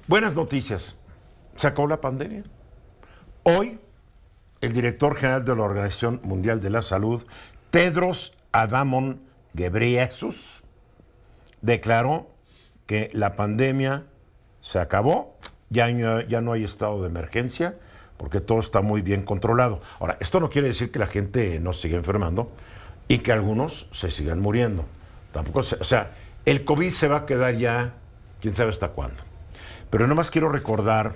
Buenas noticias. Se acabó la pandemia. Hoy, el director general de la Organización Mundial de la Salud, Tedros Adhanom Ghebreyesus, declaró que la pandemia se acabó, ya no hay estado de emergencia, porque todo está muy bien controlado. Ahora, esto no quiere decir que la gente no se siga enfermando y que algunos se sigan muriendo. Tampoco, o sea, el COVID se va a quedar ya, quién sabe hasta cuándo. Pero nomás quiero recordar,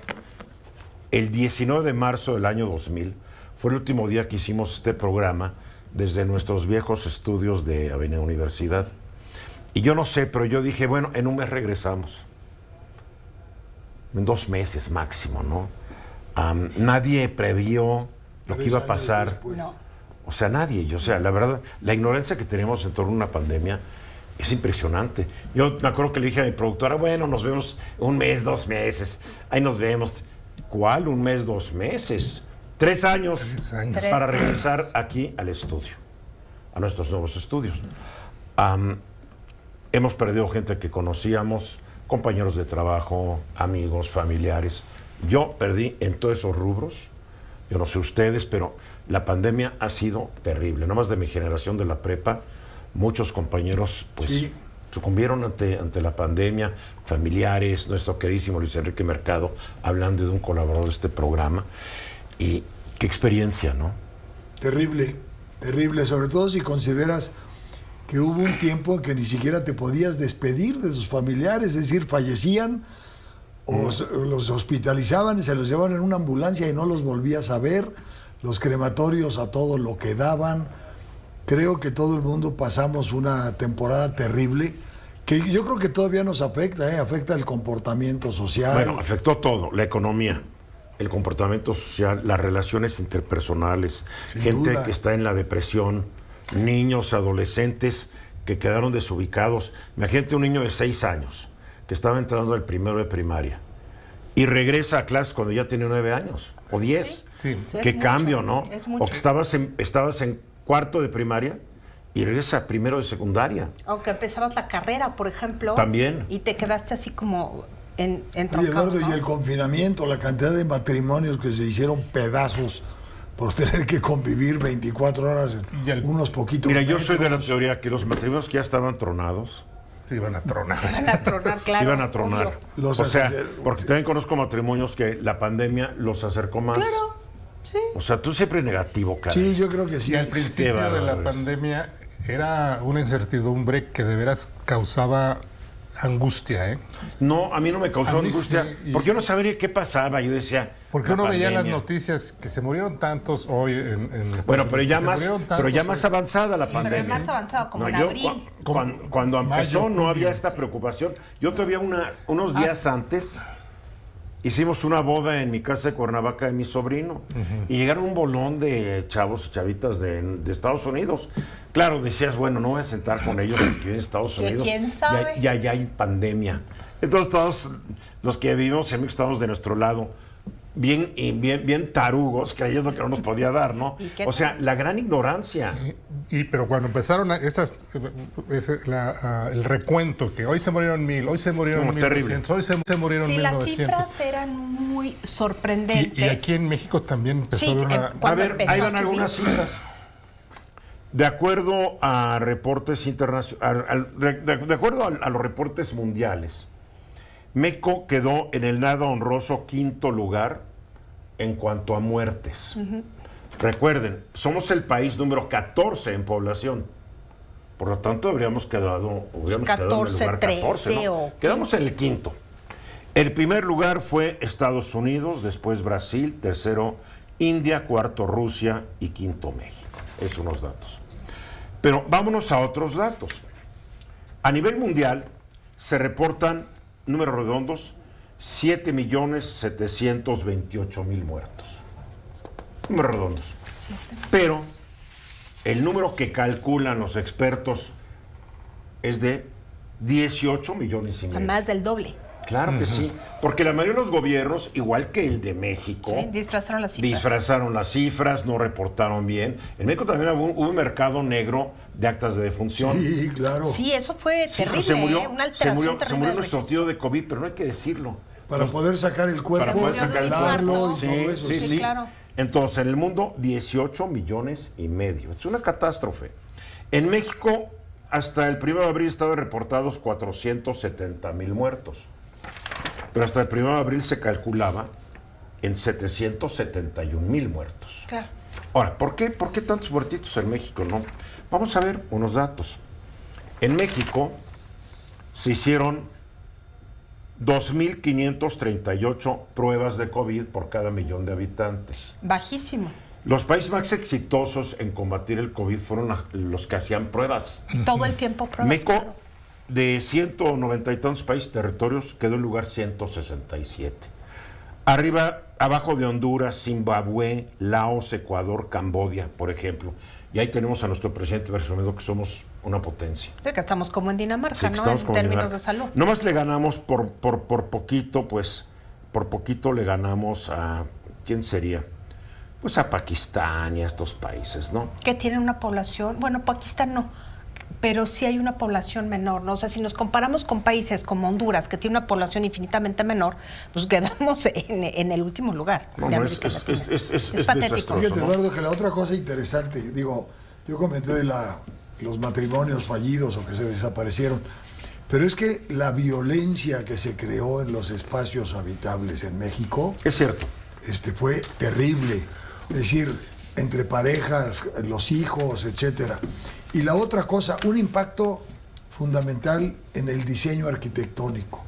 el 19 de marzo del año 2000, fue el último día que hicimos este programa desde nuestros viejos estudios de Avenida Universidad. Y yo no sé, pero yo dije, bueno, en un mes regresamos. En 2 meses máximo, ¿no? Nadie previó lo que iba a pasar. No. O sea, nadie. O sea, la verdad, la ignorancia que tenemos en torno a una pandemia es impresionante. Yo me acuerdo que le dije a mi productora, bueno, nos vemos 1 mes, 2 meses. Ahí nos vemos. ¿Cuál? 1 mes, 2 meses. 3 años, 3 años. para regresar aquí al estudio, a nuestros nuevos estudios. Hemos perdido gente que conocíamos, compañeros de trabajo, amigos, familiares. Yo perdí en todos esos rubros. Yo no sé ustedes, pero la pandemia ha sido terrible. No más de mi generación de la prepa, muchos compañeros pues Sí. sucumbieron ante la pandemia, familiares, nuestro queridísimo Luis Enrique Mercado, hablando de un colaborador de este programa. Y qué experiencia, ¿no? Terrible, terrible, sobre todo si consideras que hubo un tiempo en que ni siquiera te podías despedir de sus familiares, es decir, fallecían o los hospitalizaban y se los llevaban en una ambulancia y no los volvías a ver, los crematorios a todo lo que daban. Creo que todo el mundo pasamos una temporada terrible que yo creo que todavía nos afecta, afecta el comportamiento social. Bueno, afectó todo, la economía, el comportamiento social, las relaciones interpersonales, Sin gente duda. que está en la depresión, niños, adolescentes que quedaron desubicados. Imagínate un niño de 6 años que estaba entrando al primero de primaria y regresa a clases cuando ya tiene 9 años o 10. Sí. Pues Sí, Qué es mucho, cambio, ¿no? es mucho. O que estabas en 4º de primaria y regresa a 1º de secundaria. Aunque empezabas la carrera, por ejemplo. También. Y te quedaste así como Oye, entroncado, Eduardo, ¿no? y el confinamiento, la cantidad de matrimonios que se hicieron pedazos por tener que convivir 24 horas Y el- unos poquitos Mira, yo soy de la metros. teoría que los matrimonios que ya estaban tronados, se iban a tronar. Van a tronar, claro. iban a tronar. obvio. Los o sea, hace- porque también conozco matrimonios que la pandemia los acercó más. Claro, sí. O sea, tú siempre negativo, cara. Sí, yo creo que sí. Y al principio de la bárbaros. pandemia era una incertidumbre que de veras causaba angustia, ¿eh? No, a mí no me causó A mí angustia, sí, y- porque yo no sabía qué pasaba. Yo decía, Porque la uno veía las pandemia. noticias que se murieron tantos hoy en Estados Bueno, Unidos, pero que ya se más, murieron pero ya tantos más hoy. avanzada la Sí, Pero pandemia. es más avanzado, como en yo abril. cuando empezó Mayo, no había junio. esta preocupación. Yo todavía unos días antes hicimos una boda en mi casa de Cuernavaca de mi sobrino y llegaron un bolón de chavos y chavitas de Estados Unidos. Claro, decías, bueno, no voy a sentar con ellos aquí en Estados ¿Que Unidos. quién sabe? Ya hay pandemia. Entonces todos los que vivimos en México estamos de nuestro lado. Bien tarugos, creyendo que no nos podía dar, ¿no? ¿Y qué O sea, la gran ignorancia. Pero cuando empezaron el recuento, que hoy se murieron 1000, hoy se murieron No, 1200, hoy se murieron Sí, las 1900. cifras eran muy sorprendentes. Y aquí en México también empezó Sí, a haber una... A cuando ver, empezó ahí a van subir. algunas cifras. De acuerdo a reportes internacionales, de acuerdo a los reportes mundiales, México quedó en el nada honroso 5º lugar en cuanto a muertes. Recuerden, somos el país número 14 en población. Por lo tanto, habríamos quedado en el 14, lugar 14, 13 ¿no? o Quedamos en el 5º. El primer lugar fue Estados Unidos, después Brasil, tercero India, 4º Rusia y 5º México. Esos son los datos. Pero vámonos a otros datos. A nivel mundial se reportan, números redondos, 7.728.000 muertos. Números redondos. Pero el número que calculan los expertos es de 18 millones y medio. Más del doble. Claro que sí, porque la mayoría de los gobiernos, igual que el de México, Sí, disfrazaron las cifras. disfrazaron las cifras, no reportaron bien. En México también hubo un mercado negro de actas de defunción. Sí, claro. Sí, eso fue Sí, terrible, se murió, una alteración se terrible murió del nuestro registro. tío de COVID, pero no hay que decirlo. Para poder sacar el cuerpo, Para poder sacar el calarlo cuerpo. y todo eso. Sí, Sí, sí. claro. Entonces, en el mundo, 18 millones y medio. Es una catástrofe. En México, hasta el 1 de abril estaban reportados 470,000 muertos. Pero hasta el 1 de abril se calculaba en 771,000 muertos. Claro. Ahora, ¿por qué tantos muertitos en México? No? Vamos a ver unos datos. En México se hicieron 2,538 pruebas de COVID por cada millón de habitantes. Bajísimo. Los países más exitosos en combatir el COVID fueron los que hacían pruebas. Todo el tiempo pruebas. México, claro. de 190 y tantos países y territorios, quedó en lugar 167. Abajo de Honduras, Zimbabue, Laos, Ecuador, Camboya, por ejemplo. Y ahí tenemos a nuestro presidente presumiendo que somos una potencia. Sí, que estamos como en Dinamarca, Sí, que ¿no? estamos En como términos Dinamarca. de salud. Nomás le ganamos por poquito, pues, por poquito le ganamos a, ¿quién sería? Pues a Pakistán y a estos países, ¿no? Que tienen una población, bueno, Pakistán no, pero sí hay una población menor, ¿no? O sea, si nos comparamos con países como Honduras, que tiene una población infinitamente menor, pues quedamos en el último lugar. No, de no, América Latina. es patético. desastroso. Fíjate, ¿no? Eduardo, que la otra cosa interesante, digo, yo comenté de los matrimonios fallidos o que se desaparecieron, pero es que la violencia que se creó en los espacios habitables en México Es cierto. fue terrible. Es decir, entre parejas, los hijos, etcétera. Y la otra cosa, un impacto fundamental en el diseño arquitectónico.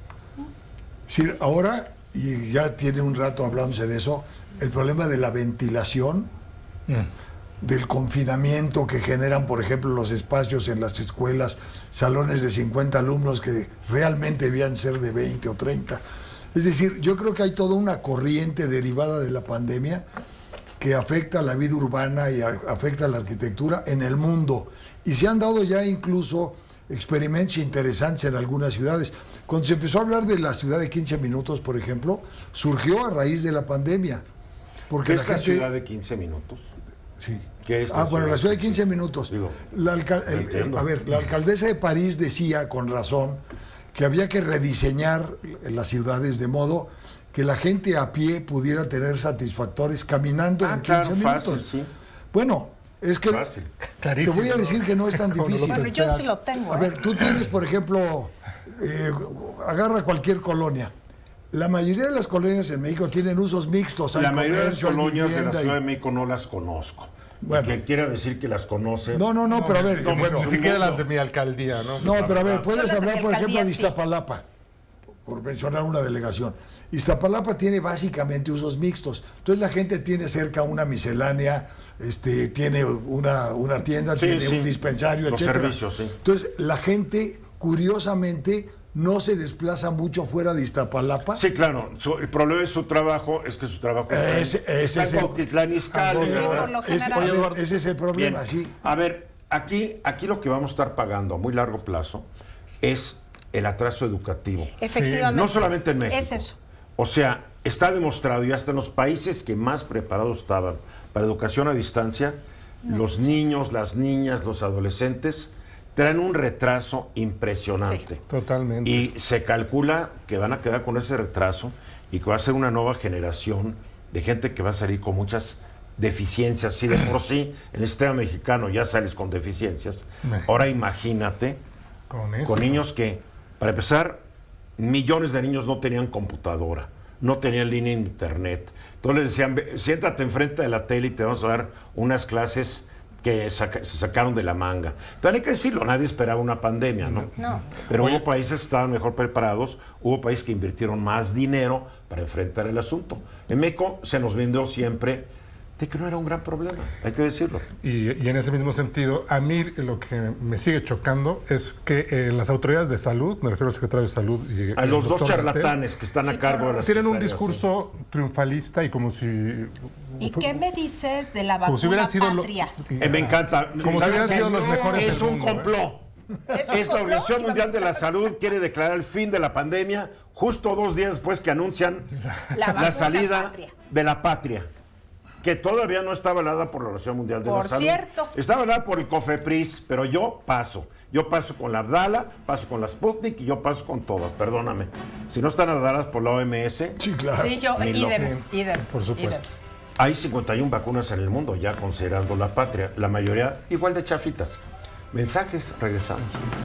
Es decir, ahora, y ya tiene un rato hablándose de eso, el problema de la ventilación, del confinamiento que generan, por ejemplo, los espacios en las escuelas, salones de 50 alumnos que realmente debían ser de 20 o 30. Es decir, yo creo que hay toda una corriente derivada de la pandemia que afecta a la vida urbana y afecta a la arquitectura en el mundo. Y se han dado ya incluso experimentos interesantes en algunas ciudades. Cuando se empezó a hablar de la ciudad de 15 minutos, por ejemplo, surgió a raíz de la pandemia. Porque ¿Qué la es la gente... ciudad de 15 minutos? Sí. ¿Qué es Bueno, la ciudad de 15 minutos. Digo, La no entiendo. la alcaldesa de París decía, con razón, que había que rediseñar las ciudades de modo que la gente a pie pudiera tener satisfactores caminando en 15 minutos. fácil, sí. Bueno, es que Fácil. Clarísimo. te voy a decir que no es tan Como lo difícil. Bueno, yo pensar. sí lo tengo. A ver, tú tienes, por ejemplo, agarra cualquier colonia. La mayoría de las colonias en México tienen usos mixtos. Hay La mayoría de las comercio, hay colonias de la vivienda y- Ciudad de México no las conozco. Bueno. Quien quiera decir que las conoce. No, pero a ver, no, bueno, Ni siquiera las de mi alcaldía, ¿no? no, pero a ver, puedes Las de hablar, mi por ejemplo, alcaldía, de sí. Iztapalapa, por mencionar una delegación. Iztapalapa tiene básicamente usos mixtos. Entonces la gente tiene cerca una miscelánea, tiene una tienda, Sí, tiene sí. un dispensario, Los etcétera. servicios, sí. Entonces la gente, curiosamente, no se desplaza mucho fuera de Iztapalapa. Sí, claro. El problema de su trabajo es que su trabajo Ese es está en el- Cuautitlán Izcalli, Sí, ¿verdad? por lo Ese, general. a ver, ese es el problema, Bien. sí. A ver, aquí lo que vamos a estar pagando a muy largo plazo es el atraso educativo. Efectivamente. No solamente en México. Es eso. O sea, está demostrado y hasta en los países que más preparados estaban para educación a distancia, los niños, las niñas, los adolescentes traen un retraso impresionante. Sí. Totalmente. Y se calcula que van a quedar con ese retraso y que va a ser una nueva generación de gente que va a salir con muchas deficiencias. Si de por sí en el sistema mexicano ya sales con deficiencias, ahora imagínate Con eso. con niños que, para empezar, millones de niños no tenían computadora, no tenían línea en internet. Entonces les decían, siéntate enfrente de la tele y te vamos a dar unas clases que se sacaron de la manga. También hay que decirlo, nadie esperaba una pandemia, ¿no? No. Pero hubo países que estaban mejor preparados, hubo países que invirtieron más dinero para enfrentar el asunto. En México se nos vendió siempre de que no era un gran problema, hay que decirlo. Y en ese mismo sentido, a mí lo que me sigue chocando es que las autoridades de salud, me refiero al secretario de Salud y A al los dos doctor Gatell, charlatanes que están a cargo de la tienen un Secretaría, discurso triunfalista y como si... ¿Y qué me dices de la como si vacuna hubieran sido... patria? Me encanta. Como si ¿Sabes hubieran qué? sido los mejores Es del un mundo, ¿eh? complot. ¿Es un Es la complot? Organización Mundial de la Salud quiere declarar el fin de la pandemia justo 2 días después que anuncian La la vacuna salida patria. de la patria. que todavía no está avalada por la Organización Mundial de la Por Salud. cierto. Está avalada por el COFEPRIS, pero yo paso. Yo paso con la Abdala, paso con la Sputnik y yo paso con todas, perdóname. Si no están avaladas por la OMS, Sí, claro. Sí, yo, Ni loco. idem. Por supuesto. hay 51 vacunas en el mundo, ya considerando la patria. La mayoría igual de chafitas. Mensajes, regresamos.